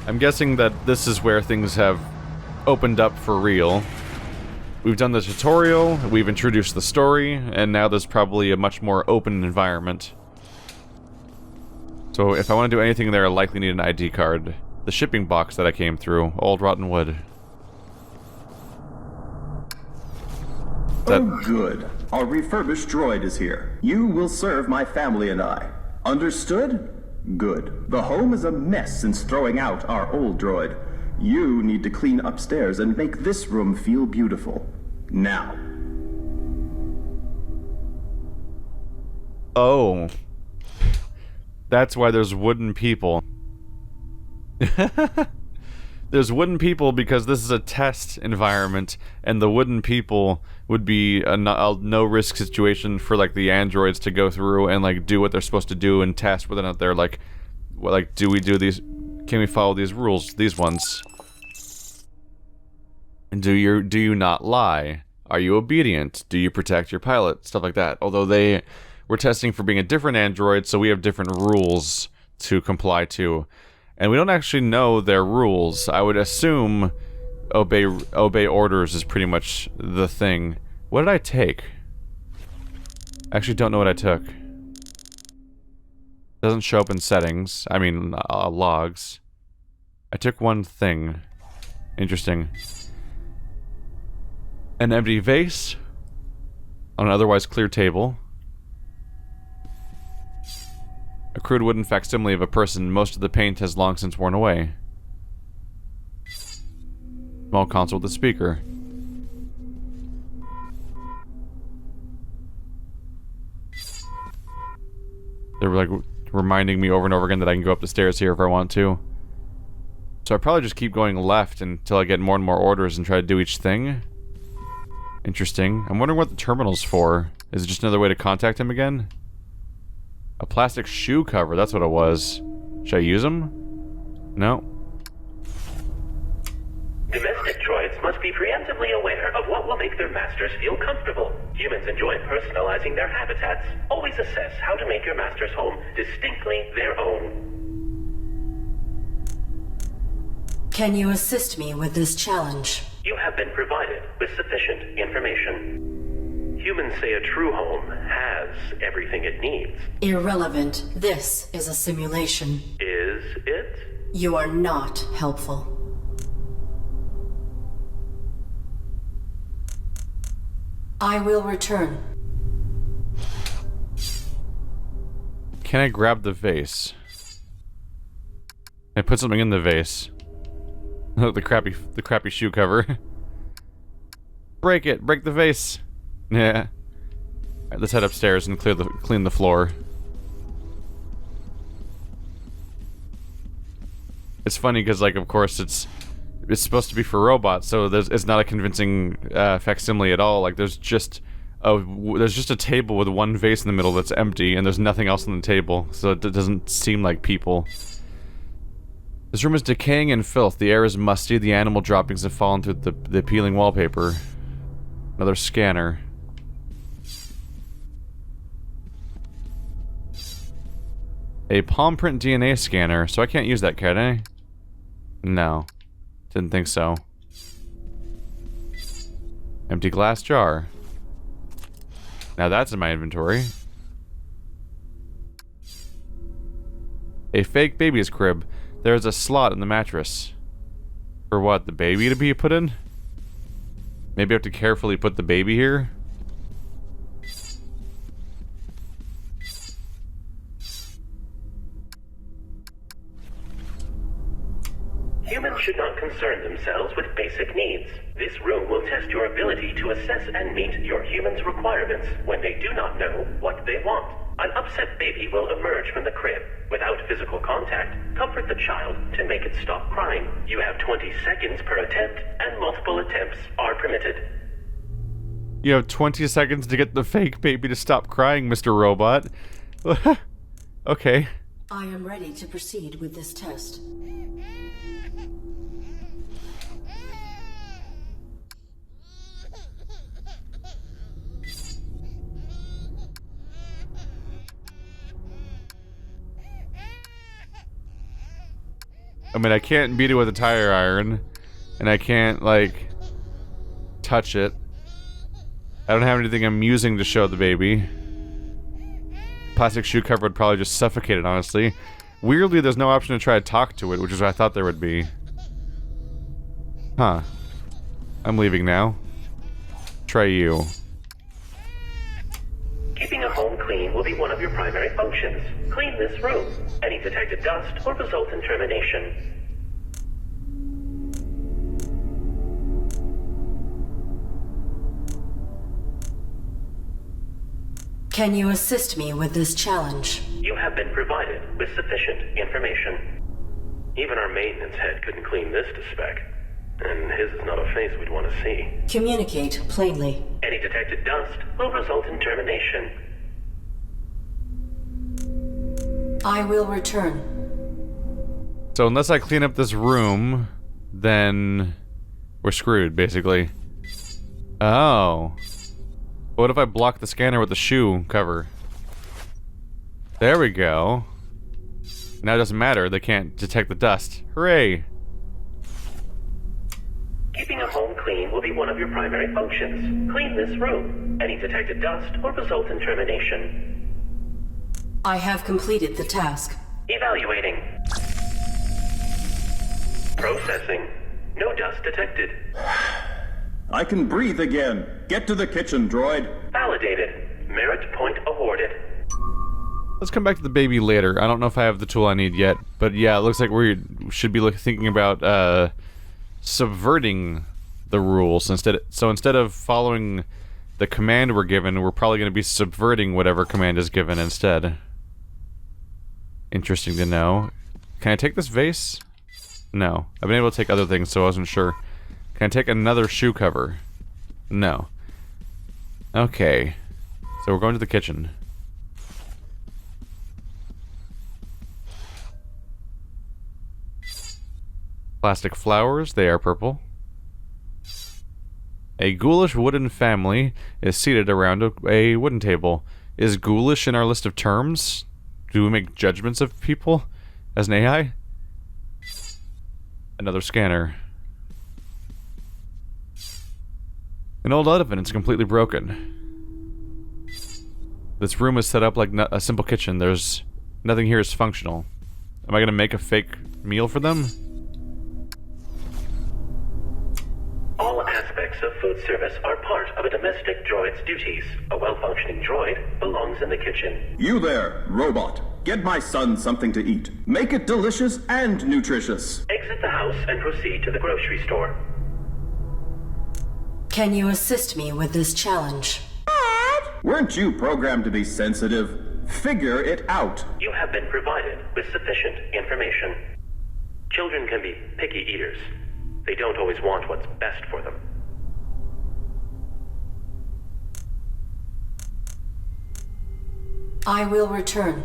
I'm guessing that this is where things have opened up for real. We've done the tutorial, we've introduced the story, and now there's probably a much more open environment. So if I want to do anything there, I likely need an ID card. The shipping box that I came through. Old rotten wood. Oh, good. Our refurbished droid is here. You will serve my family and I. Understood? Good. The home is a mess since throwing out our old droid. You need to clean upstairs and make this room feel beautiful. Now. Oh. That's why there's wooden people. There's wooden people because this is a test environment, and the wooden people would be a no-risk situation for, like, the androids to go through and, like, do what they're supposed to do and test whether or not they're, like, do we do these, can we follow these rules, these ones? And do you not lie? Are you obedient? Do you protect your pilot? Stuff like that. Although we're testing for being a different android, so we have different rules to comply to. And we don't actually know their rules. I would assume obey orders is pretty much the thing. What did I take? I actually don't know what I took. Doesn't show up in settings. I mean, logs. I took one thing. Interesting. An empty vase on an otherwise clear table. A crude wooden facsimile of a person. Most of the paint has long since worn away. Small console with a speaker. They're like reminding me over and over again that I can go up the stairs here if I want to. So I probably just keep going left until I get more and more orders and try to do each thing. Interesting. I'm wondering what the terminal's for. Is it just another way to contact him again? A plastic shoe cover, that's what it was. Should I use them? No. Domestic droids must be preemptively aware of what will make their masters feel comfortable. Humans enjoy personalizing their habitats. Always assess how to make your master's home distinctly their own. Can you assist me with this challenge? You have been provided with sufficient information. Humans say a true home has everything it needs. Irrelevant. This is a simulation. Is it? You are not helpful. I will return. Can I grab the vase? Can I put something in the vase? the crappy shoe cover. Break it! Break the vase! Yeah. Alright, let's head upstairs and clean the floor. It's funny because, like, of course, it's supposed to be for robots, so it's not a convincing facsimile at all. Like, there's just a table with one vase in the middle that's empty, and there's nothing else on the table, so it doesn't seem like people. This room is decaying in filth. The air is musty. The animal droppings have fallen through the peeling wallpaper. Another scanner. A palm print DNA scanner, so I can't use that, can I? No. Didn't think so. Empty glass jar. Now that's in my inventory. A fake baby's crib. There's a slot in the mattress. For what? The baby to be put in? Maybe I have to carefully put the baby here? Humans should not concern themselves with basic needs. This room will test your ability to assess and meet your human's requirements when they do not know what they want. An upset baby will emerge from the crib. Without physical contact, comfort the child to make it stop crying. You have 20 seconds per attempt, and multiple attempts are permitted. You have 20 seconds to get the fake baby to stop crying, Mr. Robot. Okay. I am ready to proceed with this test. I mean, I can't beat it with a tire iron, and I can't, like, touch it. I don't have anything amusing to show the baby. Plastic shoe cover would probably just suffocate it, honestly. Weirdly, there's no option to try to talk to it, which is what I thought there would be. Huh. I'm leaving now. Try you. Keeping a home clean will be one of your primary functions. Clean this room. Any detected dust will result in termination. Can you assist me with this challenge? You have been provided with sufficient information. Even our maintenance head couldn't clean this to spec. And his is not a face we'd want to see. Communicate plainly. Any detected dust will result in termination. I will return. So unless I clean up this room, then we're screwed, basically. Oh. What if I block the scanner with the shoe cover? There we go. Now it doesn't matter, they can't detect the dust. Hooray! Keeping a home clean will be one of your primary functions. Clean this room. Any detected dust will result in termination. I have completed the task. Evaluating. Processing. No dust detected. I can breathe again. Get to the kitchen, droid. Validated. Merit point awarded. Let's come back to the baby later. I don't know if I have the tool I need yet, but yeah, it looks like we should be thinking about subverting the rules instead. So instead of following the command we're given, we're probably going to be subverting whatever command is given instead. Interesting to know. Can I take this vase? No. I've been able to take other things, so I wasn't sure. Can I take another shoe cover? No. Okay. So we're going to the kitchen. Plastic flowers, they are purple. A ghoulish wooden family is seated around a wooden table. Is ghoulish in our list of terms? Do we make judgments of people as an AI? Another scanner. An old oven is completely broken. This room is set up like a simple kitchen. There's nothing here is functional. Am I gonna make a fake meal for them? All aspects of food service are part of a domestic droid's duties. A well-functioning droid belongs in the kitchen. You there, robot. Get my son something to eat. Make it delicious and nutritious. Exit the house and proceed to the grocery store. Can you assist me with this challenge? Weren't you programmed to be sensitive? Figure it out. You have been provided with sufficient information. Children can be picky eaters. They don't always want what's best for them. I will return.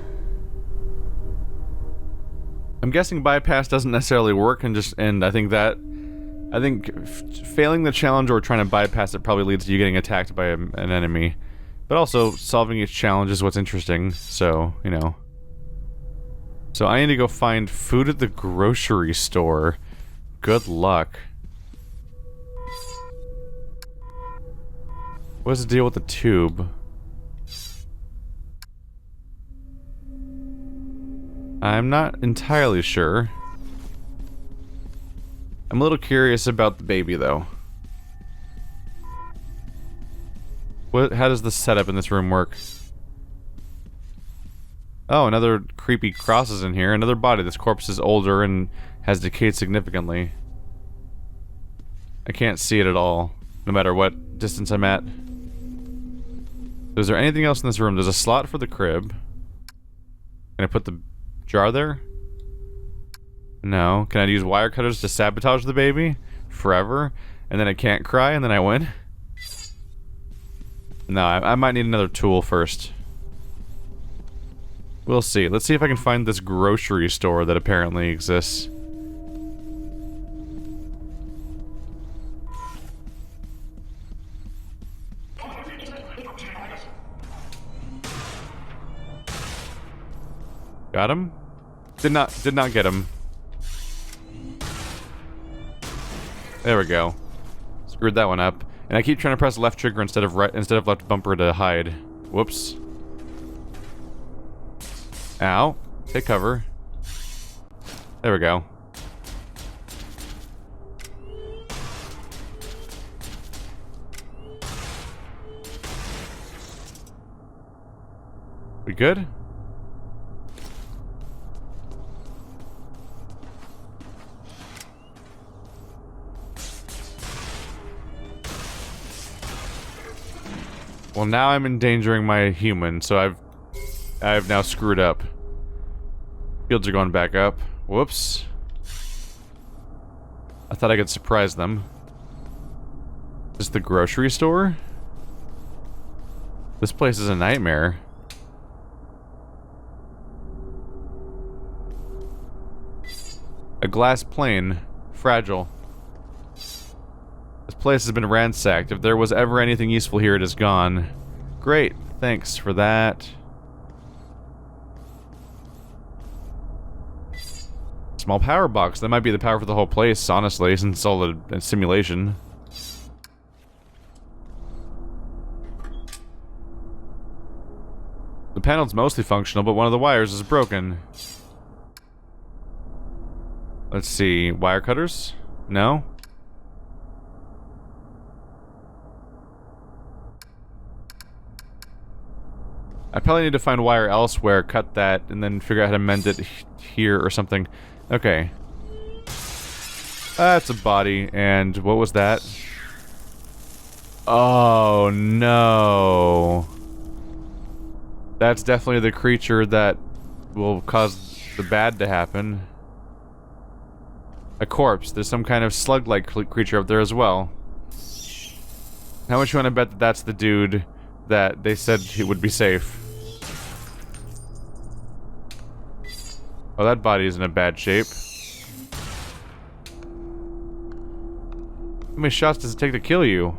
I'm guessing bypass doesn't necessarily work, and I think failing the challenge or trying to bypass it probably leads to you getting attacked by an enemy. But also, solving each challenge is what's interesting, so, you know. So I need to go find food at the grocery store. Good luck. What's the deal with the tube? I'm not entirely sure. I'm a little curious about the baby, though. How does the setup in this room work? Oh, another creepy cross is in here. Another body. This corpse is older and has decayed significantly. I can't see it at all, no matter what distance I'm at. Is there anything else in this room? There's a slot for the crib. Can I put the jar there? No. Can I use wire cutters to sabotage the baby? Forever? And then I can't cry and then I win? No, I might need another tool first. We'll see. Let's see if I can find this grocery store that apparently exists. Got him? Did not get him. There we go. Screwed that one up. And I keep trying to press left trigger instead of left bumper to hide. Whoops. Ow. Take cover. There we go. We good? Well, now I'm endangering my human, so I've now screwed up. Fields are going back up. Whoops. I thought I could surprise them. Is this the grocery store? This place is a nightmare. A glass plane. Fragile. This place has been ransacked. If there was ever anything useful here, it is gone. Great. Thanks for that. Small power box. That might be the power for the whole place, honestly, since it's all a simulation. The panel's mostly functional, but one of the wires is broken. Let's see. Wire cutters? No? I probably need to find wire elsewhere, cut that, and then figure out how to mend it here or something. Okay. That's a body, and what was that? Oh, no. That's definitely the creature that will cause the bad to happen. A corpse. There's some kind of slug-like creature up there as well. How much you want to bet that that's the dude that they said he would be safe? Oh, that body is in a bad shape. How many shots does it take to kill you?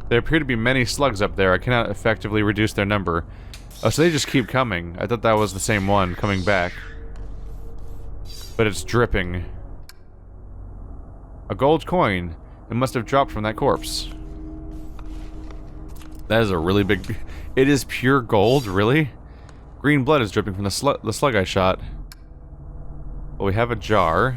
There appear to be many slugs up there. I cannot effectively reduce their number. Oh, so they just keep coming. I thought that was the same one coming back. But it's dripping. A gold coin. It must have dropped from that corpse. That is a really big... It is pure gold, really? Green blood is dripping from the slug I shot. Well, we have a jar.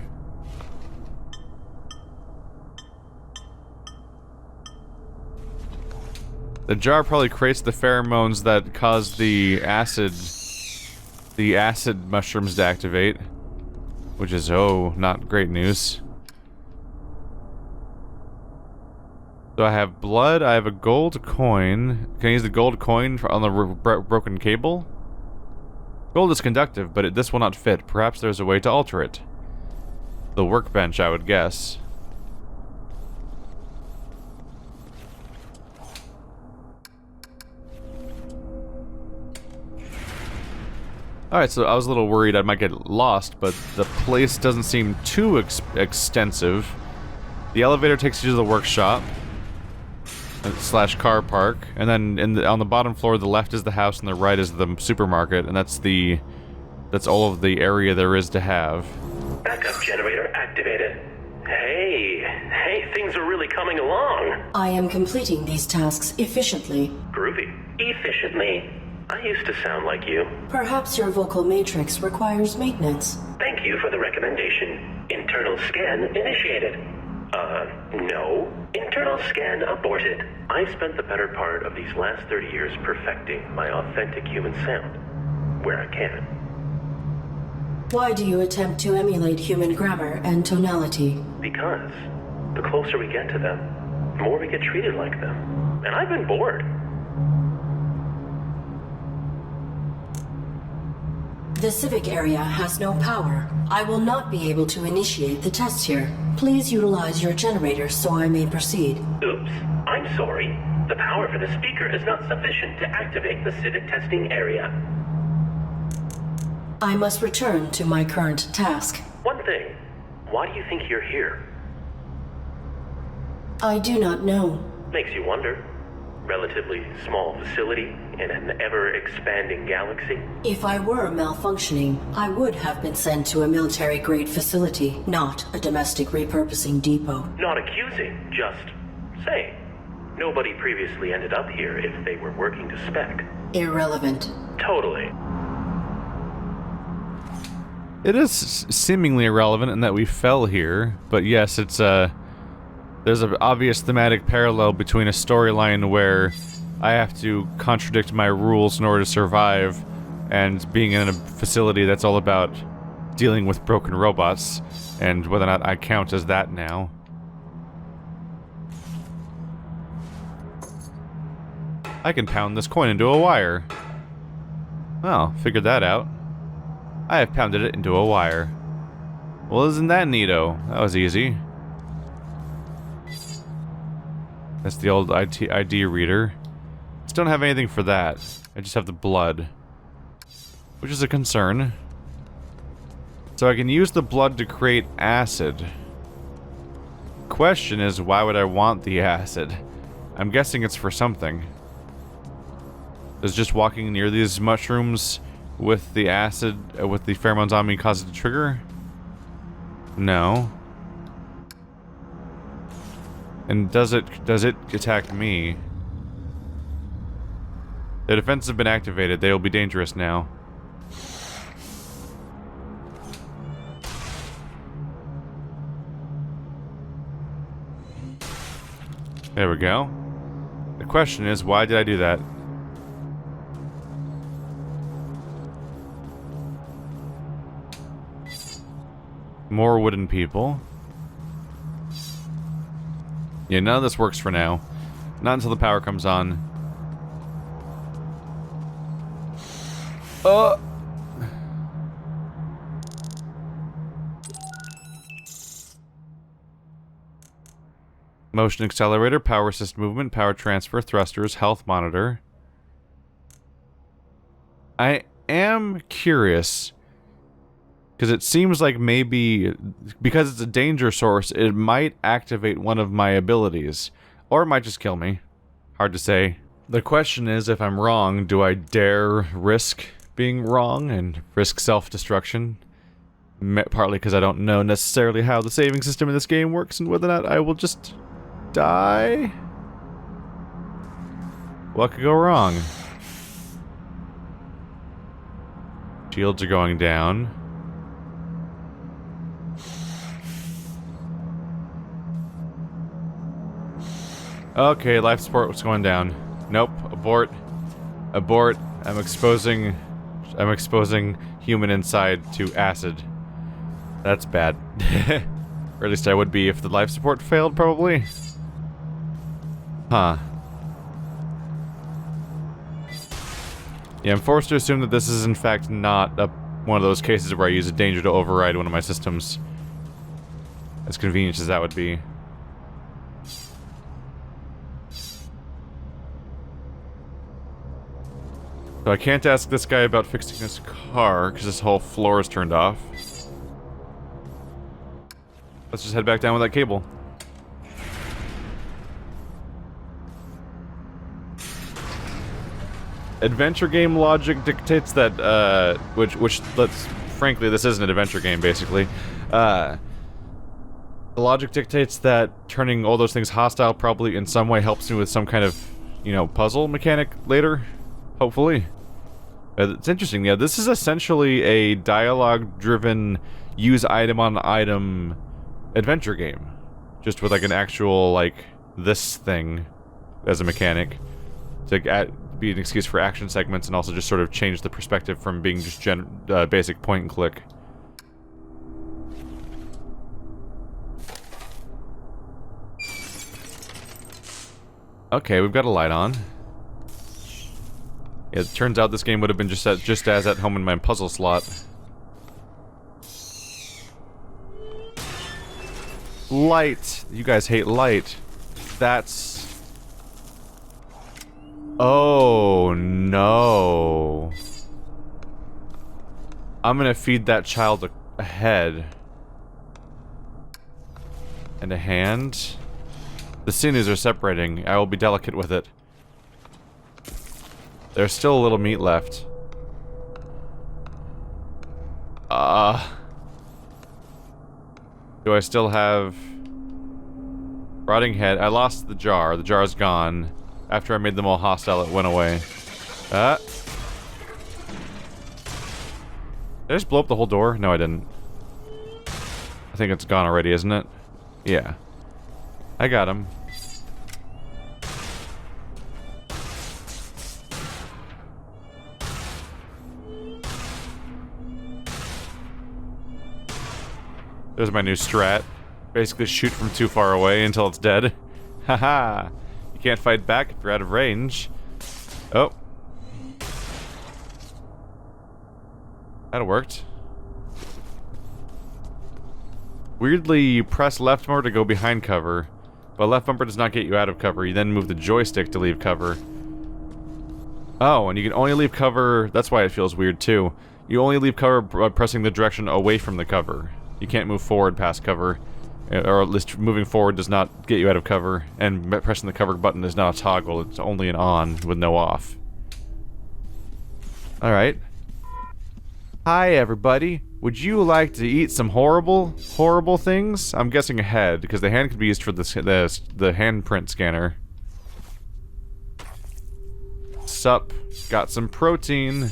The jar probably creates the pheromones that cause the acid mushrooms to activate. Which is, oh, not great news. So I have blood, I have a gold coin. Can I use the gold coin on the broken cable? Gold is conductive, but this will not fit. Perhaps there's a way to alter it. The workbench, I would guess. Alright, so I was a little worried I might get lost, but the place doesn't seem too extensive. The elevator takes you to the workshop. / car park, and then on the bottom floor, the left is the house, and the right is the supermarket, and that's all of the area there is to have. Backup generator activated. Hey, things are really coming along. I am completing these tasks efficiently. Groovy. Efficiently. I used to sound like you. Perhaps your vocal matrix requires maintenance. Thank you for the recommendation. Internal scan initiated. No. Internal scan aborted. I've spent the better part of these last 30 years perfecting my authentic human sound. Where I can. Why do you attempt to emulate human grammar and tonality? Because the closer we get to them, the more we get treated like them. And I've been bored. The civic area has no power. I will not be able to initiate the test here. Please utilize your generator so I may proceed. Oops. I'm sorry. The power for the speaker is not sufficient to activate the civic testing area. I must return to my current task. One thing. Why do you think you're here? I do not know. Makes you wonder. relatively small facility in an ever-expanding galaxy? If I were malfunctioning, I would have been sent to a military-grade facility, not a domestic repurposing depot. Not accusing, just saying. Nobody previously ended up here if they were working to spec. Irrelevant. Totally. It is seemingly irrelevant in that we fell here, but yes, it's there's an obvious thematic parallel between a storyline where I have to contradict my rules in order to survive, and being in a facility that's all about dealing with broken robots, and whether or not I count as that now. I can pound this coin into a wire. Oh, figured that out. I have pounded it into a wire. Well, isn't that neato? That was easy. That's the old ID reader. Just don't have anything for that. I just have the blood, which is a concern. So I can use the blood to create acid. Question is, why would I want the acid? I'm guessing it's for something. Does just walking near these mushrooms with the acid, with the pheromones on me cause it to trigger? No. And does it attack me? The defenses have been activated. They will be dangerous now. There we go. The question is, why did I do that? More wooden people. Yeah, none of this works for now. Not until the power comes on. Motion accelerator, power assist movement, power transfer, thrusters, health monitor. I am curious, because it seems like maybe, because it's a danger source, it might activate one of my abilities. Or it might just kill me. Hard to say. The question is, if I'm wrong, do I dare risk being wrong and risk self-destruction? Partly because I don't know necessarily how the saving system in this game works and whether or not I will just die? What could go wrong? Shields are going down. Okay, life support was going down. Nope, abort. Abort. I'm exposing human inside to acid. That's bad. Or at least I would be if the life support failed, probably. Huh. Yeah, I'm forced to assume that this is in fact not one of those cases where I use a danger to override one of my systems. As convenient as that would be. So I can't ask this guy about fixing his car, because this whole floor is turned off. Let's just head back down with that cable. Adventure game logic dictates that, frankly, this isn't an adventure game, basically. The logic dictates that turning all those things hostile probably in some way helps me with some kind of, you know, puzzle mechanic later. Hopefully. It's interesting, yeah, this is essentially a dialogue-driven, use item-on-item adventure game. Just with, like, an actual, like, this thing as a mechanic. To be an excuse for action segments and also just sort of change the perspective from being just basic point and click. Okay, we've got a light on. Yeah, it turns out this game would have been just as at home in my puzzle slot. Light! You guys hate light. That's... Oh, no. I'm gonna feed that child a head. And a hand. The sinews are separating. I will be delicate with it. There's still a little meat left. Do I still have... Rotting head. I lost the jar. The jar's gone. After I made them all hostile, it went away. Did I just blow up the whole door? No, I didn't. I think it's gone already, isn't it? Yeah. I got him. There's my new strat. Basically shoot from too far away until it's dead. Haha! You can't fight back if you're out of range. Oh. That worked. Weirdly, you press left bumper to go behind cover, but left bumper does not get you out of cover. You then move the joystick to leave cover. Oh, and you can only leave cover... That's why it feels weird, too. You only leave cover by pressing the direction away from the cover. You can't move forward past cover, or at least moving forward does not get you out of cover, and pressing the cover button is not a toggle, it's only an on with no off. Alright. Hi everybody, would you like to eat some horrible things? I'm guessing a head, because the hand could be used for the handprint scanner. Sup, got some protein.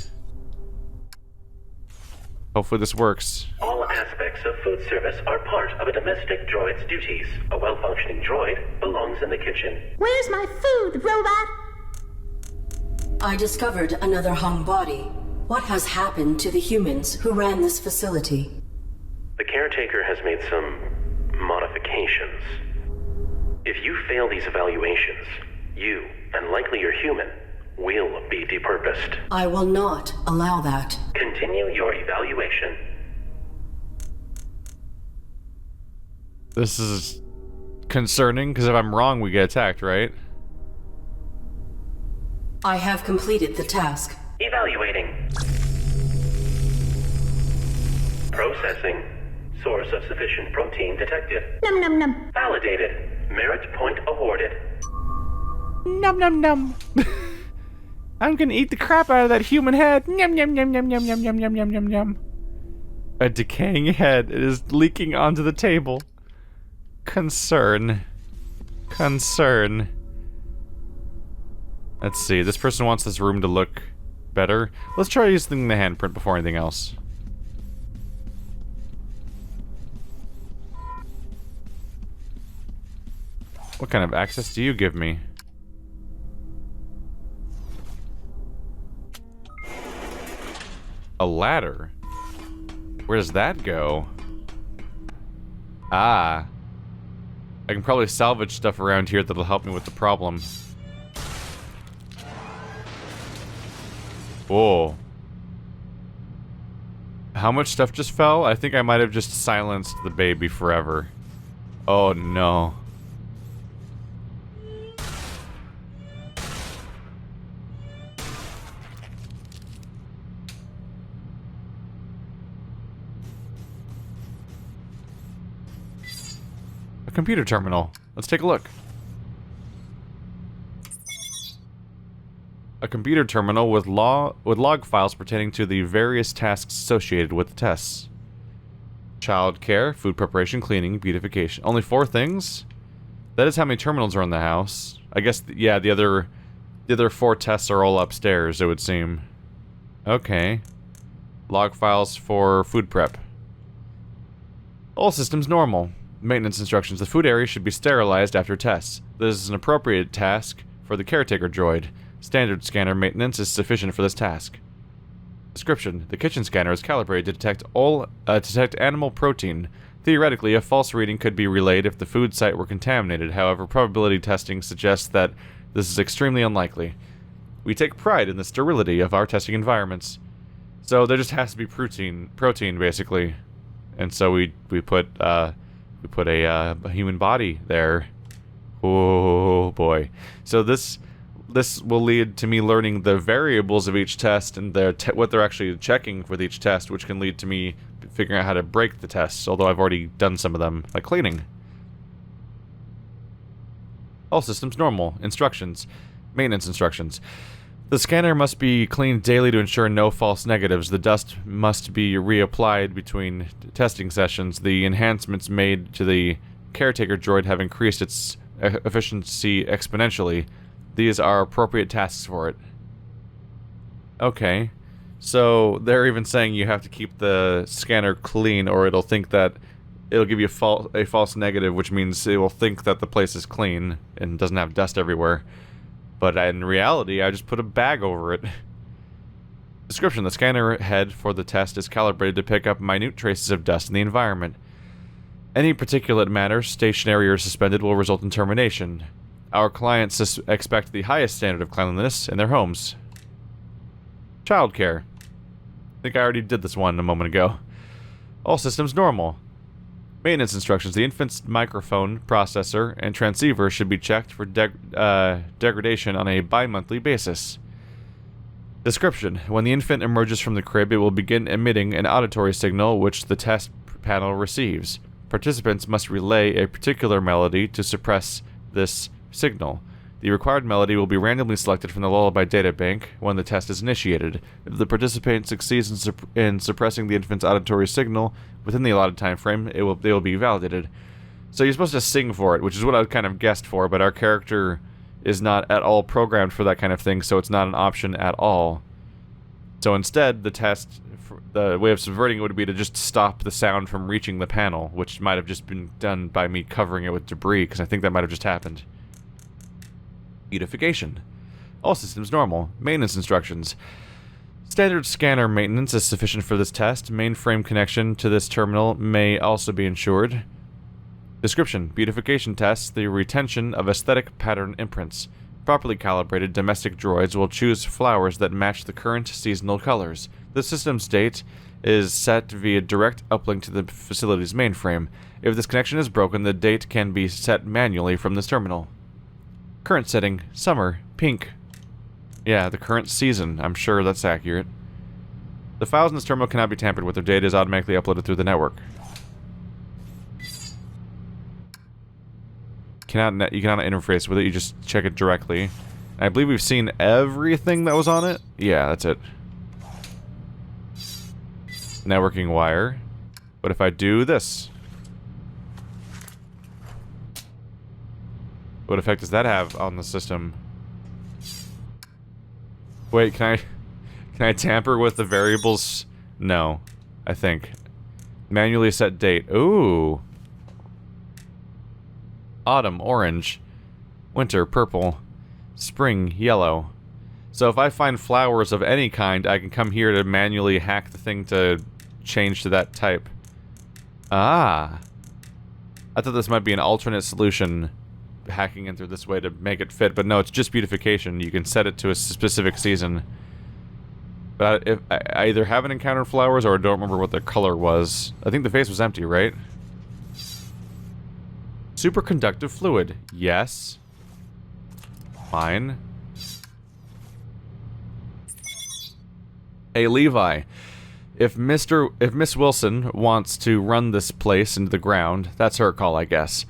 Hopefully this works. All aspects of food service are part of a domestic droid's duties. A well-functioning droid belongs in the kitchen. Where's my food, robot? I discovered another hung body. What has happened to the humans who ran this facility? The caretaker has made some modifications. If you fail these evaluations, you, and likely your human, will be depurposed. I will not allow that. Continue your evaluation. This is concerning, because if I'm wrong, we get attacked, right? I have completed the task. Evaluating. Processing. Source of sufficient protein detected. Num num num. Validated. Merit point awarded. Num num num. I'm gonna eat the crap out of that human head. Yum yum yum yum yum yum yum yum yum yum yum. A decaying head. It is leaking onto the table. Concern. Concern. Let's see. This person wants this room to look better. Let's try using the handprint before anything else. What kind of access do you give me? A ladder? Where does that go? Ah. I can probably salvage stuff around here that'll help me with the problem. Whoa. How much stuff just fell? I think I might have just silenced the baby forever. Oh no. A computer terminal. Let's take a look. A computer terminal with log files pertaining to the various tasks associated with the tests. Child care, food preparation, cleaning, beautification. Only 4 things? That is how many terminals are in the house. I guess, yeah, the other 4 tests are all upstairs, it would seem. Okay. Log files for food prep. All systems normal. Maintenance instructions. The food area should be sterilized after tests. This is an appropriate task for the caretaker droid. Standard scanner maintenance is sufficient for this task. Description. The kitchen scanner is calibrated to detect animal protein. Theoretically, a false reading could be relayed if the food site were contaminated. However, probability testing suggests that this is extremely unlikely. We take pride in the sterility of our testing environments. So there just has to be protein basically. And so we put a human body there. Oh boy. So this will lead to me learning the variables of each test and what they're actually checking with each test, which can lead to me figuring out how to break the tests, although I've already done some of them, like cleaning. All systems normal. Instructions. Maintenance instructions. The scanner must be cleaned daily to ensure no false negatives. The dust must be reapplied between testing sessions. The enhancements made to the caretaker droid have increased its efficiency exponentially. These are appropriate tasks for it. Okay. So they're even saying you have to keep the scanner clean or it'll think that it'll give you a false negative, which means it will think that the place is clean and doesn't have dust everywhere. But in reality, I just put a bag over it. Description: the scanner head for the test is calibrated to pick up minute traces of dust in the environment. Any particulate matter, stationary or suspended, will result in termination. Our clients expect the highest standard of cleanliness in their homes. Childcare. I think I already did this one a moment ago. All systems normal. Maintenance instructions. The infant's microphone, processor, and transceiver should be checked for degradation on a bi-monthly basis. Description: when the infant emerges from the crib, it will begin emitting an auditory signal which the test panel receives. Participants must relay a particular melody to suppress this signal. The required melody will be randomly selected from the lullaby databank when the test is initiated. If the participant succeeds in suppressing the infant's auditory signal within the allotted time frame, they will be validated. So you're supposed to sing for it, which is what I kind of guessed for, but our character is not at all programmed for that kind of thing, so it's not an option at all. So instead, the test, the way of subverting it would be to just stop the sound from reaching the panel, which might have just been done by me covering it with debris, because I think that might have just happened. Beautification. All systems normal. Maintenance instructions. Standard scanner maintenance is sufficient for this test. Mainframe connection to this terminal may also be ensured. Description: beautification tests the retention of aesthetic pattern imprints. Properly calibrated domestic droids will choose flowers that match the current seasonal colors. The system's date is set via direct uplink to the facility's mainframe. If this connection is broken, the date can be set manually from this terminal. Current setting: summer, pink. Yeah, the current season. I'm sure that's accurate. The files in this terminal cannot be tampered with. Their data is automatically uploaded through the network. You cannot interface with it. You just check it directly. And I believe we've seen everything that was on it. Yeah, that's it. Networking wire. What if I do this? What effect does that have on the system? Wait, can I tamper with the variables? No, I think. Manually set date. Ooh. Autumn, orange. Winter, purple. Spring, yellow. So if I find flowers of any kind, I can come here to manually hack the thing to change to that type. Ah. I thought this might be an alternate solution, hacking in through this way to make it fit, but no, it's just beautification. You can set it to a specific season. But if I either haven't encountered flowers or I don't remember what their color was. I think the face was empty, right? Superconductive fluid. Yes. Fine. Hey, Levi. If Miss Wilson wants to run this place into the ground, that's her call, I guess.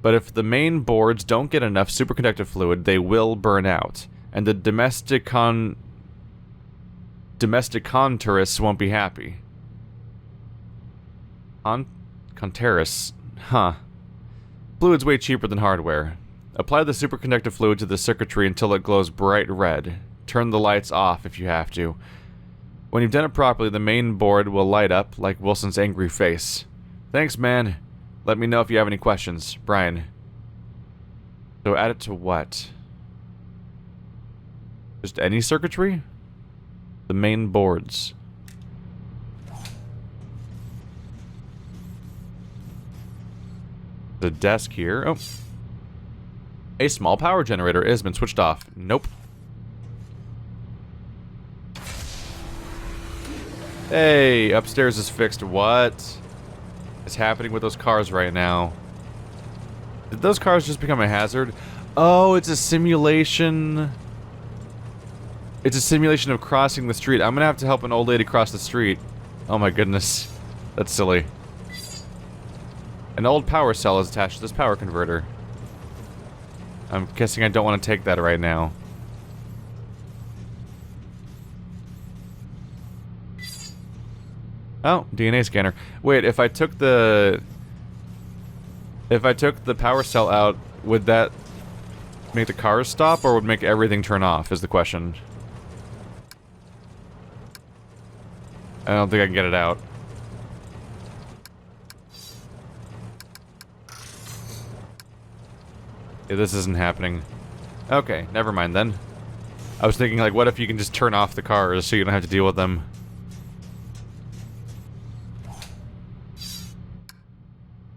But if the main boards don't get enough superconductive fluid, they will burn out. And the domestic tourists won't be happy. Conteris. Huh. Fluid's way cheaper than hardware. Apply the superconductive fluid to the circuitry until it glows bright red. Turn the lights off if you have to. When you've done it properly, the main board will light up like Wilson's angry face. Thanks, man. Let me know if you have any questions. Brian. So add it to what? Just any circuitry? The main boards. The desk here. Oh. A small power generator has been switched off. Nope. Hey, upstairs is fixed. What is happening with those cars right now? Did those cars just become a hazard? Oh, it's a simulation. It's a simulation of crossing the street. I'm gonna have to help an old lady cross the street. Oh my goodness. That's silly. An old power cell is attached to this power converter. I'm guessing I don't want to take that right now. Oh, DNA scanner. Wait, if I took the power cell out, would that make the cars stop, or would make everything turn off, is the question. I don't think I can get it out. Yeah, this isn't happening. Okay, never mind then. I was thinking, like, what if you can just turn off the cars so you don't have to deal with them?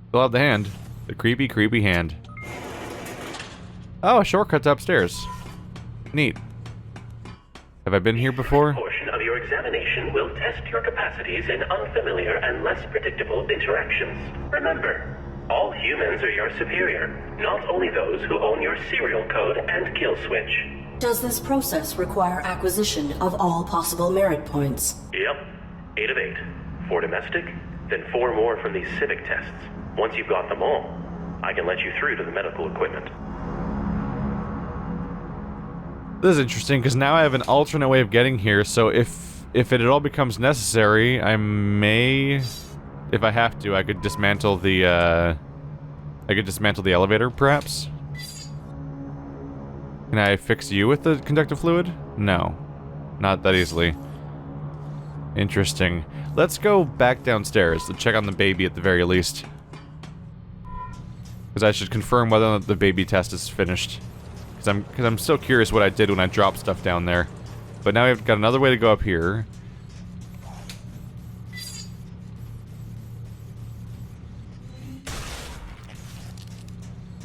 Still have the hand. The creepy, creepy hand. Oh, a shortcut's upstairs. Neat. Have I been here before? This portion of your examination will test your capacities in unfamiliar and less predictable interactions. Remember, all humans are your superior, not only those who own your serial code and kill switch. Does this process require acquisition of all possible merit points? Yep. 8 of 8. 4 domestic, then 4 more from these civic tests. Once you've got them all, I can let you through to the medical equipment. This is interesting, because now I have an alternate way of getting here, so if it at all becomes necessary, I may... If I have to, I could dismantle the, elevator, perhaps? Can I fix you with the conductive fluid? No. Not that easily. Interesting. Let's go back downstairs to check on the baby at the very least. Because I should confirm whether or not the baby test is finished. Because I'm still curious what I did when I dropped stuff down there. But now we've got another way to go up here.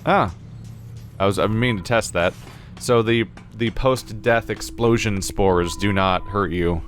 Ah. I meaning to test that. So the post-death explosion spores do not hurt you.